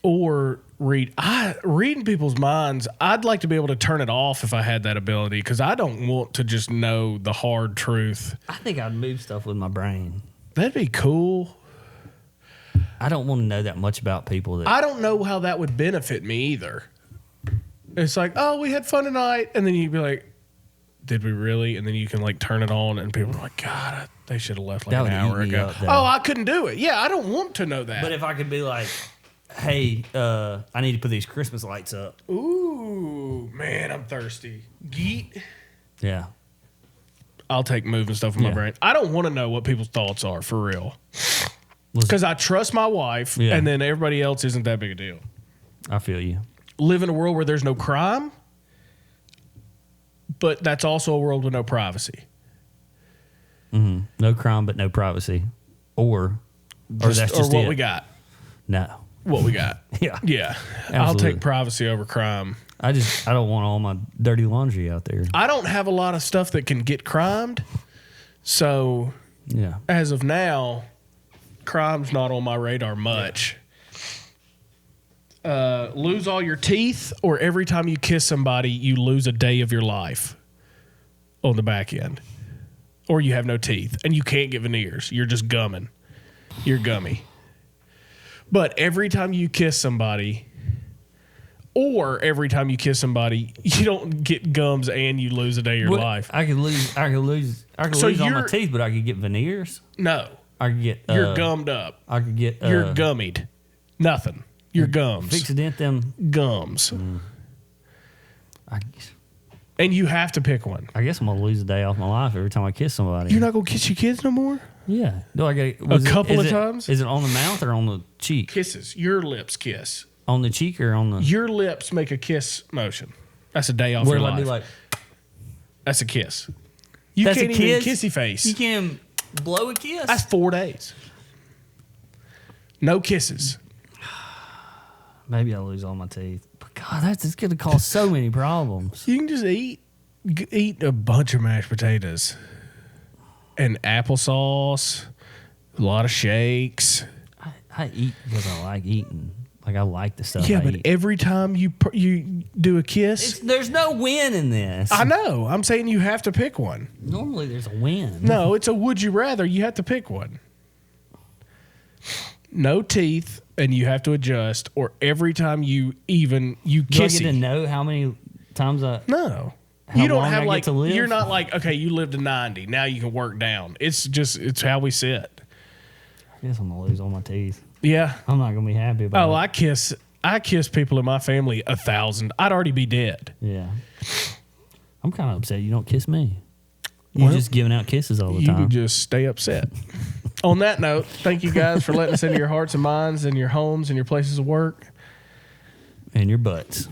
Or reading people's minds. I'd like to be able to turn it off if I had that ability because I don't want to just know the hard truth. I think I'd move stuff with my brain. That'd be cool. I don't want to know that much about people. I don't know how that would benefit me either. It's like, oh, we had fun tonight. And then you'd be like, did we really? And then you can like turn it on and people are like, God, they should have left like That an would hour eat me ago. up, though. Oh, I couldn't do it. Yeah, I don't want to know that. But if I could be like, hey, I need to put these Christmas lights up. Ooh, man, I'm thirsty. Geet. Yeah. I'll take moving stuff in my brain. I don't want to know what people's thoughts are for real. Because I trust my wife, and then everybody else isn't that big a deal. I feel you. Live in a world where there's no crime, but that's also a world with no privacy. Mm-hmm. No crime, but no privacy. Or that's just what it. we got. No. What we got. Yeah. Yeah. Absolutely. I'll take privacy over crime. I don't want all my dirty laundry out there. I don't have a lot of stuff that can get crimed. So, as of now, crime's not on my radar much. Lose all your teeth, or every time you kiss somebody, you lose a day of your life on the back end. Or you have no teeth, and you can't get veneers. You're just gumming. You're gummy. But every time you kiss somebody, Or every time you kiss somebody, you don't get gums and you lose a day of your life. I could lose all my teeth, but I could get veneers. No. I could get. You're gummed up. I could get. You're gummied. Nothing. Your gums. Fix-a-dent them. Gums. I And you have to pick one. guess I'm gonna lose a day off my life every time I kiss somebody. You're not gonna kiss your kids no more? Yeah. Do I get A couple of times? Is it on the mouth or on the cheek? Kisses. Your lips kiss. On the cheek or on the? Your lips make a kiss motion. That's a day off What your do I life. do? Like That's a kiss. You that's can't a even kiss? kissy face. You can't blow a kiss. That's 4 days. No kisses. Maybe I'll lose all my teeth. But God, that's going to cause so many problems. You can just eat a bunch of mashed potatoes and applesauce, a lot of shakes. I eat because I like eating. Like I like the stuff. Yeah, I but eat. every time you do a kiss, There's no win in this. I know. I'm saying you have to pick one. Normally there's a win. No, it's a would you rather. You have to pick one. No teeth, and you have to adjust, or every time you kiss. Do I get to know how many times I? No. How You don't long have I get like to live? you're not like, okay, you lived to 90, now you can work down. It's how we sit. I guess I'm gonna lose all my teeth. Yeah. I'm not gonna be happy about Oh, it. I kiss people in my family 1,000. I'd already be dead. Yeah. I'm kind of upset you don't kiss me. You're Well, just giving out kisses all the You time. can just stay upset. On that note, thank you guys for letting us into your hearts and minds and your homes and your places of work. And your butts.